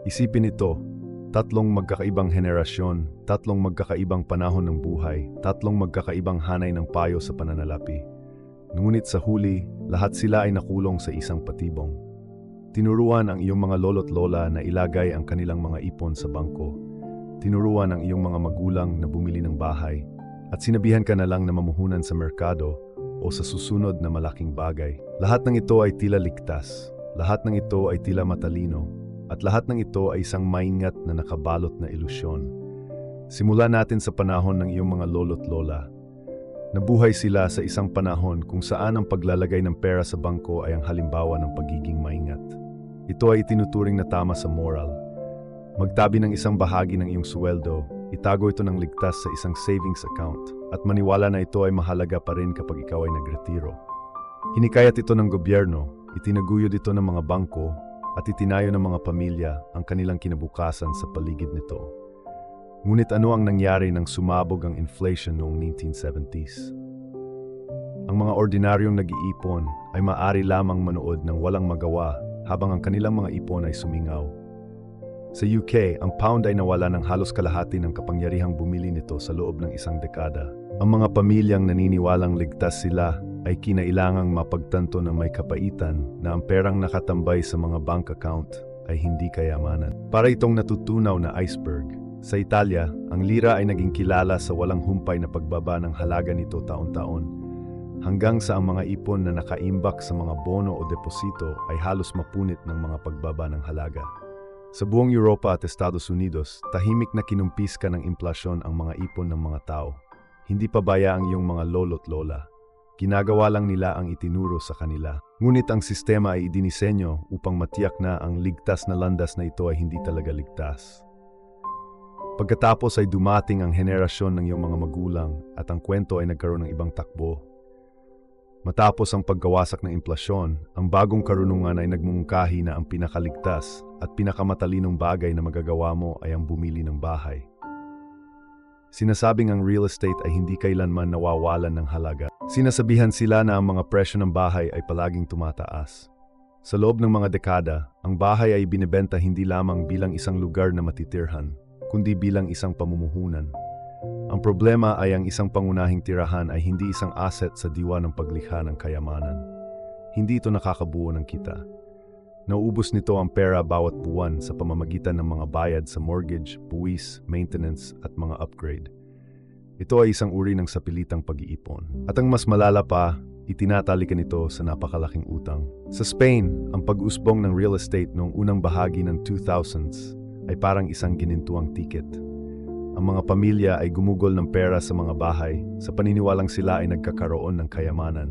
Isipin ito, tatlong magkakaibang henerasyon, tatlong magkakaibang panahon ng buhay, tatlong magkakaibang hanay ng payo sa pananalapi. Ngunit sa huli, lahat sila ay nakulong sa isang patibong. Tinuruan ang iyong mga lolo't lola na ilagay ang kanilang mga ipon sa bangko. Tinuruan ang iyong mga magulang na bumili ng bahay. At sinabihan ka na lang na mamuhunan sa merkado o sa susunod na malaking bagay. Lahat ng ito ay tila ligtas. Lahat ng ito ay tila matalino. At lahat ng ito ay isang maingat na nakabalot na ilusyon. Simulan natin sa panahon ng iyong mga lolo't lola. Nabuhay sila sa isang panahon kung saan ang paglalagay ng pera sa bangko ay ang halimbawa ng pagiging maingat. Ito ay itinuturing na tama sa moral. Magtabi ng isang bahagi ng iyong sweldo, itago ito ng ligtas sa isang savings account, at maniwala na ito ay mahalaga pa rin kapag ikaw ay nagretiro. Hinikayat ito ng gobyerno, itinaguyod ito ng mga bangko, at itinayo ng mga pamilya ang kanilang kinabukasan sa paligid nito. Ngunit ano ang nangyari nang sumabog ang inflation noong 1970s? Ang mga ordinaryong nag-iipon ay maaari lamang manood ng walang magawa habang ang kanilang mga ipon ay sumingaw. Sa UK, ang pound ay nawala ng halos kalahati ng kapangyarihang bumili nito sa loob ng isang dekada. Ang mga pamilyang naniniwalang ligtas sila ay kinailangang mapagtanto na may kapaitan na ang perang nakatambay sa mga bank account ay hindi kayamanan. Para itong natutunaw na iceberg. Sa Italia, ang lira ay naging kilala sa walang humpay na pagbaba ng halaga nito taon-taon, hanggang sa ang mga ipon na nakaimbak sa mga bono o deposito ay halos mapunit ng mga pagbaba ng halaga. Sa buong Europa at Estados Unidos, tahimik na kinumpis ka ng implasyon ang mga ipon ng mga tao. Hindi pa baya ang iyong mga lolo't lola. Ginagawa lang nila ang itinuro sa kanila. Ngunit ang sistema ay idinisenyo upang matiyak na ang ligtas na landas na ito ay hindi talaga ligtas. Pagkatapos ay dumating ang henerasyon ng iyong mga magulang at ang kwento ay nagkaroon ng ibang takbo. Matapos ang pagkawasak ng implasyon, ang bagong karunungan ay nagmungkahi na ang pinakaligtas at pinakamatalinong bagay na magagawa mo ay ang bumili ng bahay. Sinasabing ang real estate ay hindi kailanman nawawalan ng halaga. Sinasabihan sila na ang mga presyo ng bahay ay palaging tumataas. Sa loob ng mga dekada, ang bahay ay binebenta hindi lamang bilang isang lugar na matitirhan, kundi bilang isang pamumuhunan. Ang problema ay ang isang pangunahing tirahan ay hindi isang asset sa diwa ng paglikha ng kayamanan. Hindi ito nakakabuo ng kita. Nauubos nito ang pera bawat buwan sa pamamagitan ng mga bayad sa mortgage, buwis, maintenance at mga upgrade. Ito ay isang uri ng sapilitang pag-iipon. At ang mas malala pa, itinatalikan ito sa napakalaking utang. Sa Spain, ang pag-usbong ng real estate noong unang bahagi ng 2000s ay parang isang ginintuang tiket. Ang mga pamilya ay gumugol ng pera sa mga bahay sa paniniwalang sila ay nagkakaroon ng kayamanan.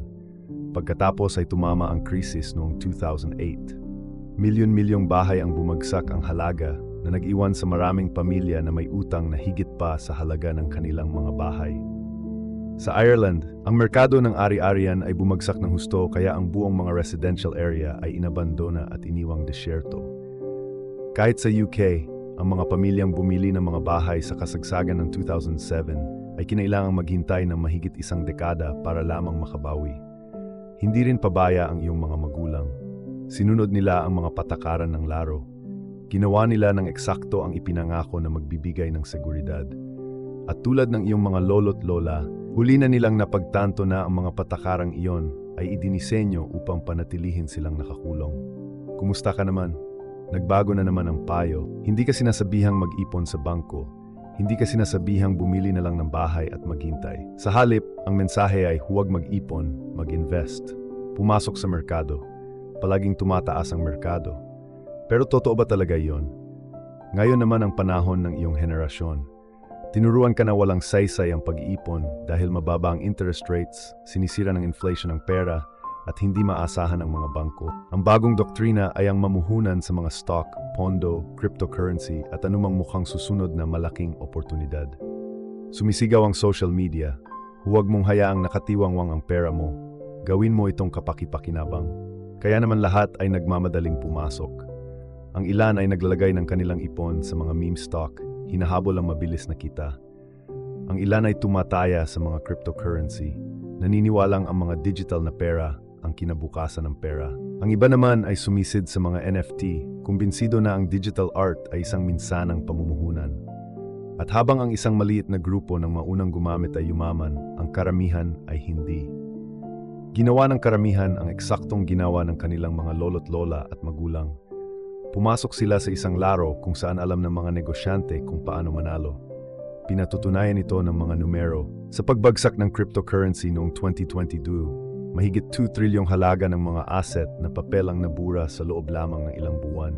Pagkatapos ay tumama ang krisis noong 2008. Milyon-milyong bahay ang bumagsak ang halaga na nag-iwan sa maraming pamilya na may utang na higit pa sa halaga ng kanilang mga bahay. Sa Ireland, ang merkado ng ari-arian ay bumagsak ng husto kaya ang buong mga residential area ay inabandona at iniwang disyerto. Kahit sa UK, ang mga pamilyang bumili ng mga bahay sa kasagsagan ng 2007 ay kinailangang maghintay ng mahigit isang dekada para lamang makabawi. Hindi rin pabaya ang iyong mga magulang. Sinunod nila ang mga patakaran ng laro. Ginawa nila ng eksakto ang ipinangako na magbibigay ng seguridad. At tulad ng iyong mga lolo't lola, huli na nilang napagtanto na ang mga patakarang iyon ay idinisenyo upang panatilihin silang nakakulong. Kumusta ka naman? Nagbago na naman ang payo. Hindi ka sinasabihang mag-ipon sa bangko. Hindi ka sinasabihang bumili na lang ng bahay at maghintay. Sa halip, ang mensahe ay huwag mag-ipon, mag-invest. Pumasok sa merkado. Palaging tumataas ang merkado. Pero totoo ba talaga iyon? Ngayon naman ang panahon ng iyong henerasyon. Tinuruan ka na walang saysay ang pag-iipon dahil mababa ang interest rates, sinisira ng inflation ang pera, at hindi maasahan ang mga bangko. Ang bagong doktrina ay ang mamuhunan sa mga stock, pondo, cryptocurrency at anumang mukhang susunod na malaking oportunidad. Sumisigaw ang social media. Huwag mong hayaang nakatiwangwang ang pera mo. Gawin mo itong kapaki-pakinabang. Kaya naman lahat ay nagmamadaling pumasok. Ang ilan ay naglalagay ng kanilang ipon sa mga meme stock, hinahabol ang mabilis na kita. Ang ilan ay tumataya sa mga cryptocurrency, naniniwalang ang mga digital na pera ang kinabukasan ng pera. Ang iba naman ay sumisid sa mga NFT, kumbinsido na ang digital art ay isang minsanang pamumuhunan. At habang ang isang maliit na grupo ng maunang gumamit ay yumaman, ang karamihan ay hindi. Ginawa ng karamihan ang eksaktong ginawa ng kanilang mga lolo't lola at magulang. Pumasok sila sa isang laro kung saan alam ng mga negosyante kung paano manalo. Pinatutunayan ito ng mga numero. Sa pagbagsak ng cryptocurrency noong 2022, mahigit 2 trilyong halaga ng mga asset na papel ang nabura sa loob lamang ng ilang buwan.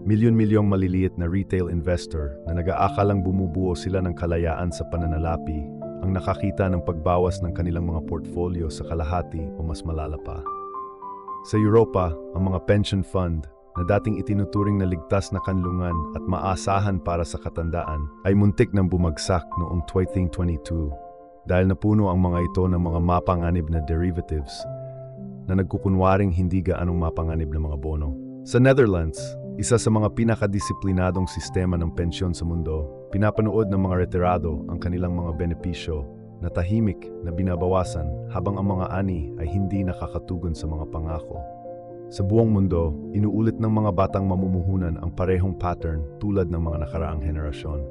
Milyon-milyong maliliit na retail investor na nag-aakalang bumubuo sila ng kalayaan sa pananalapi ang nakakita ng pagbawas ng kanilang mga portfolio sa kalahati o mas malala pa. Sa Europa, ang mga pension fund na dating itinuturing na ligtas na kanlungan at maasahan para sa katandaan ay muntik nang bumagsak noong 2022 dahil napuno ang mga ito ng mga mapanganib na derivatives na nagkukunwaring hindi gaanong mapanganib na mga bono. Sa Netherlands, isa sa mga pinakadisiplinadong sistema ng pensyon sa mundo, pinapanood ng mga retirado ang kanilang mga benepisyo na tahimik na binabawasan habang ang mga ani ay hindi nakakatugon sa mga pangako. Sa buong mundo, inuulit ng mga batang mamumuhunan ang parehong pattern tulad ng mga nakaraang henerasyon.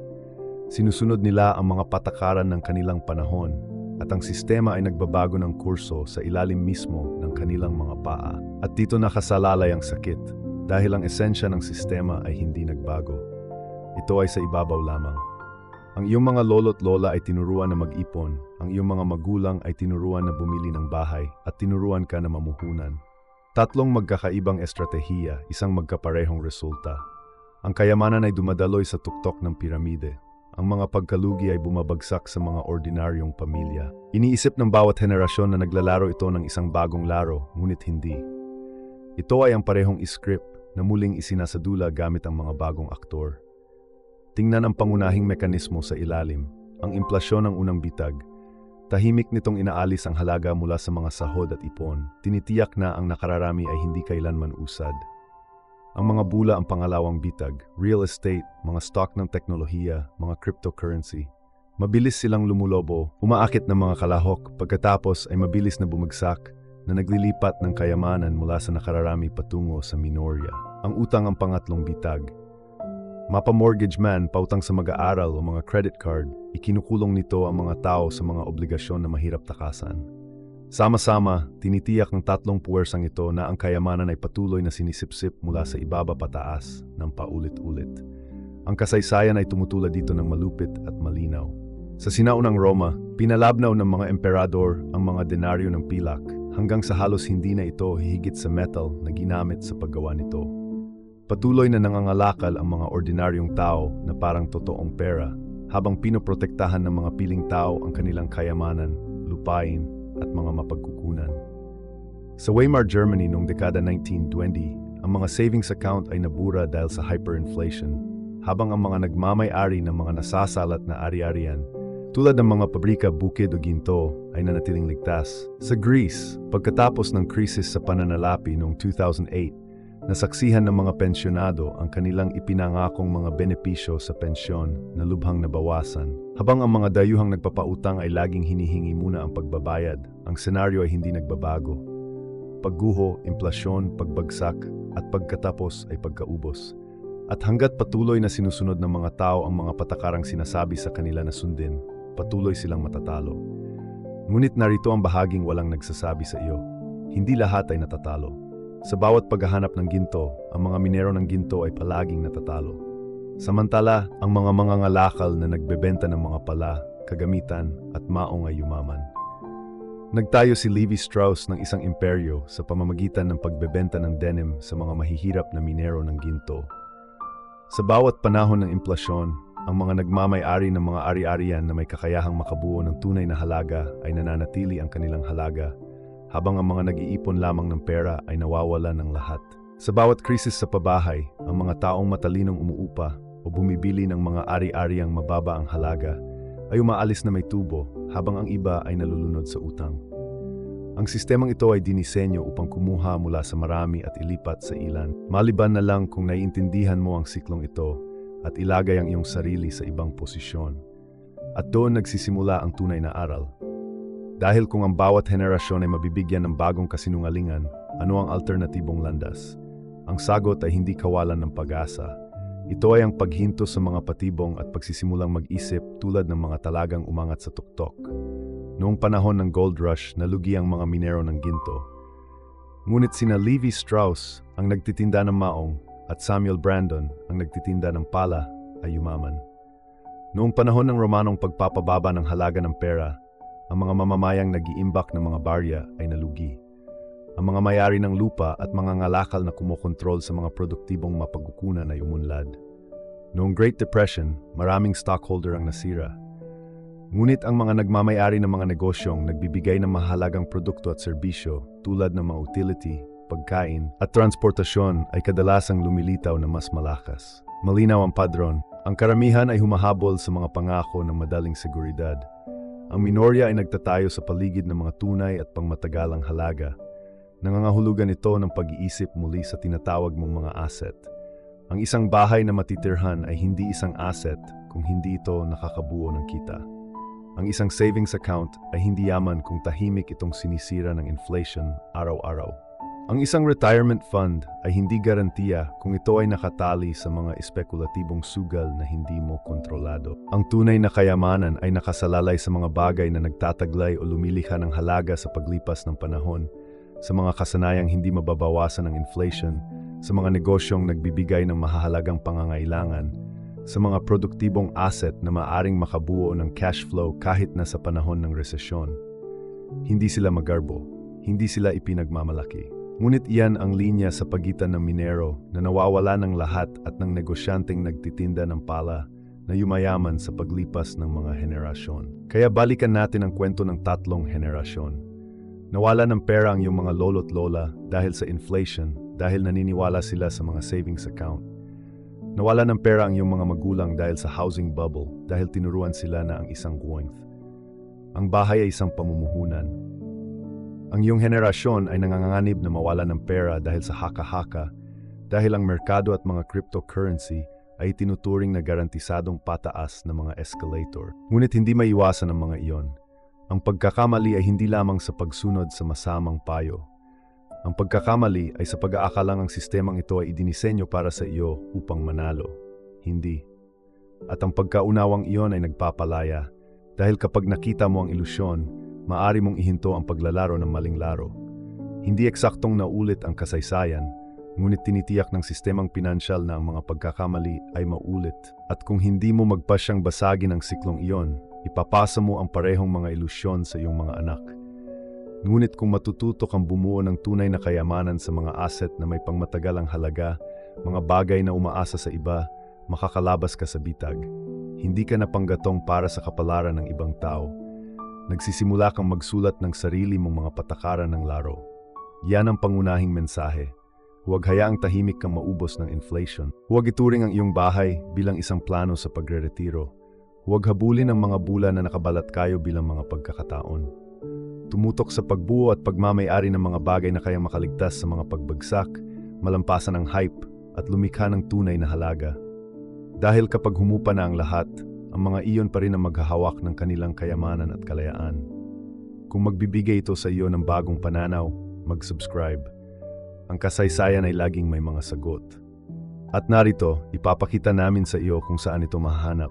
Sinusunod nila ang mga patakaran ng kanilang panahon at ang sistema ay nagbabago ng kurso sa ilalim mismo ng kanilang mga paa. At dito nakasalalay ang sakit dahil ang esensya ng sistema ay hindi nagbago. Ito ay sa ibabaw lamang. Ang iyong mga lolo't lola ay tinuruan na mag-ipon, ang iyong mga magulang ay tinuruan na bumili ng bahay at tinuruan ka na mamuhunan. Tatlong magkakaibang estratehiya, isang magkaparehong resulta. Ang kayamanan ay dumadaloy sa tuktok ng piramide. Ang mga pagkalugi ay bumabagsak sa mga ordinaryong pamilya. Iniisip ng bawat henerasyon na naglalaro ito ng isang bagong laro, ngunit hindi. Ito ay ang parehong script na muling isinasadula gamit ang mga bagong aktor. Tingnan ang pangunahing mekanismo sa ilalim, ang implasyon ng unang bitag. Tahimik nitong inaalis ang halaga mula sa mga sahod at ipon. Tinitiyak na ang nakararami ay hindi kailanman usad. Ang mga bula ang pangalawang bitag, real estate, mga stock ng teknolohiya, mga cryptocurrency. Mabilis silang lumulobo, umaakit ng mga kalahok, pagkatapos ay mabilis na bumagsak na naglilipat ng kayamanan mula sa nakararami patungo sa minorya. Ang utang ang pangatlong bitag. Mapa-mortgage man, pautang sa mag-aaral o mga credit card, ikinukulong nito ang mga tao sa mga obligasyon na mahirap takasan. Sama-sama, tinitiyak ng tatlong puwersang ito na ang kayamanan ay patuloy na sinisipsip mula sa ibaba pataas ng paulit-ulit. Ang kasaysayan ay tumutulad dito ng malupit at malinaw. Sa sinaunang Roma, pinalabnaw ng mga emperador ang mga denaryo ng pilak hanggang sa halos hindi na ito hihigit sa metal na ginamit sa paggawa nito. Patuloy na nangangalakal ang mga ordinaryong tao na parang totoong pera habang pinoprotektahan ng mga piling tao ang kanilang kayamanan, lupain at mga mapagkukunan. Sa Weimar Germany noong dekada 1920, ang mga savings account ay nabura dahil sa hyperinflation, habang ang mga nagmamay-ari ng mga nasasalat na ari-arian tulad ng mga pabrika, bukid o ginto ay nanatiling ligtas. Sa Greece, pagkatapos ng krisis sa pananalapi noong 2008, nasaksihan ng mga pensyonado ang kanilang ipinangakong mga benepisyo sa pensyon na lubhang nabawasan. Habang ang mga dayuhang nagpapautang ay laging hinihingi muna ang pagbabayad, ang senaryo ay hindi nagbabago. Pagguho, inflasyon, pagbagsak, at pagkatapos ay pagkaubos. At hanggat patuloy na sinusunod ng mga tao ang mga patakarang sinasabi sa kanila na sundin, patuloy silang matatalo. Ngunit narito ang bahaging walang nagsasabi sa iyo. Hindi lahat ay natatalo. Sa bawat paghahanap ng ginto, ang mga minero ng ginto ay palaging natatalo. Samantala, ang mga mangangalakal na nagbebenta ng mga pala, kagamitan at maong ay yumaman. Nagtayo si Levi Strauss ng isang imperyo sa pamamagitan ng pagbebenta ng denim sa mga mahihirap na minero ng ginto. Sa bawat panahon ng inflasyon, ang mga nagmamay-ari ng mga ari-arian na may kakayahang makabuo ng tunay na halaga ay nananatili ang kanilang halaga, habang ang mga nag-iipon lamang ng pera ay nawawala ng lahat. Sa bawat krisis sa pabahay, ang mga taong matalinong umuupa o bumibili ng mga ari-ariang mababa ang halaga ay umaalis na may tubo habang ang iba ay nalulunod sa utang. Ang sistemang ito ay dinisenyo upang kumuha mula sa marami at ilipat sa ilan. Maliban na lang kung naiintindihan mo ang siklong ito at ilagay ang iyong sarili sa ibang posisyon. At doon nagsisimula ang tunay na aral. Dahil kung ang bawat henerasyon ay mabibigyan ng bagong kasinungalingan, ano ang alternatibong landas? Ang sagot ay hindi kawalan ng pag-asa. Ito ay ang paghinto sa mga patibong at pagsisimulang mag-isip tulad ng mga talagang umangat sa tuktok. Noong panahon ng Gold Rush, nalugi ang mga minero ng ginto. Ngunit sina Levi Strauss, ang nagtitinda ng maong, at Samuel Brandon, ang nagtitinda ng pala, ay yumaman. Noong panahon ng Romanong pagpapababa ng halaga ng pera, ang mga mamamayang nag-iimbak ng mga barya ay nalugi. Ang mga may-ari ng lupa at mga ngalakal na kumokontrol sa mga produktibong mapagkukunan ay umunlad. Noong Great Depression, maraming stockholder ang nasira. Ngunit ang mga nagmamay-ari ng mga negosyong nagbibigay ng mahalagang produkto at serbisyo tulad ng mga utility, pagkain at transportasyon ay kadalasang lumilitaw na mas malakas. Malinaw ang padron, ang karamihan ay humahabol sa mga pangako ng madaling seguridad. Ang minorya ay nagtatayo sa paligid ng mga tunay at pangmatagalang halaga. Nangangahulugan ito ng pag-iisip muli sa tinatawag mong mga asset. Ang isang bahay na matitirhan ay hindi isang asset kung hindi ito nakakabuo ng kita. Ang isang savings account ay hindi yaman kung tahimik itong sinisira ng inflation araw-araw. Ang isang retirement fund ay hindi garantiya kung ito ay nakatali sa mga espekulatibong sugal na hindi mo kontrolado. Ang tunay na kayamanan ay nakasalalay sa mga bagay na nagtataglay o lumilikha ng halaga sa paglipas ng panahon, sa mga kasanayang hindi mababawasan ng inflation, sa mga negosyong nagbibigay ng mahahalagang pangangailangan, sa mga produktibong asset na maaring makabuo ng cash flow kahit na sa panahon ng resesyon. Hindi sila magarbo, hindi sila ipinagmamalaki. Ngunit iyan ang linya sa pagitan ng minero na nawawala ng lahat at ng negosyanteng nagtitinda ng pala na yumayaman sa paglipas ng mga henerasyon. Kaya balikan natin ang kwento ng tatlong henerasyon. Nawala ng pera ang iyong mga lolo't lola dahil sa inflation, dahil naniniwala sila sa mga savings account. Nawala ng pera ang iyong mga magulang dahil sa housing bubble, dahil tinuruan sila na ang isang guwangth. Ang bahay ay isang pamumuhunan. Ang iyong henerasyon ay nanganganib na mawala ng pera dahil sa haka-haka, dahil ang merkado at mga cryptocurrency ay tinuturing na garantisadong pataas na mga escalator. Ngunit hindi maiwasan ang mga iyon. Ang pagkakamali ay hindi lamang sa pagsunod sa masamang payo. Ang pagkakamali ay sa pag-aakalang ang sistemang ito ay idinisenyo para sa iyo upang manalo. Hindi. At ang pagkaunawang iyon ay nagpapalaya, dahil kapag nakita mo ang ilusyon, maaari mong ihinto ang paglalaro ng maling laro. Hindi eksaktong naulit ang kasaysayan, ngunit tinitiyak ng sistemang pinansyal na ang mga pagkakamali ay maulit. At kung hindi mo magpasyang basagin ang siklong iyon, ipapasa mo ang parehong mga ilusyon sa iyong mga anak. Ngunit kung matututo kang bumuo ng tunay na kayamanan sa mga asset na may pangmatagalang halaga, mga bagay na umaasa sa iba, makakalabas ka sa bitag. Hindi ka napanggatong para sa kapalaran ng ibang tao. Nagsisimula kang magsulat ng sarili mong mga patakaran ng laro. Yan ang pangunahing mensahe. Huwag hayaang tahimik kang maubos ng inflation. Huwag ituring ang iyong bahay bilang isang plano sa pagre-retiro. Huwag habulin ang mga bulan na nakabalat kayo bilang mga pagkakataon. Tumutok sa pagbuo at pagmamay-ari ng mga bagay na kayang makaligtas sa mga pagbagsak, malampasan ang hype at lumikha ng tunay na halaga. Dahil kapag humupa na ang lahat, ang mga iyon pa rin ang maghahawak ng kanilang kayamanan at kalayaan. Kung magbibigay ito sa iyo ng bagong pananaw, mag-subscribe. Ang kasaysayan ay laging may mga sagot. At narito, ipapakita namin sa iyo kung saan ito mahahanap.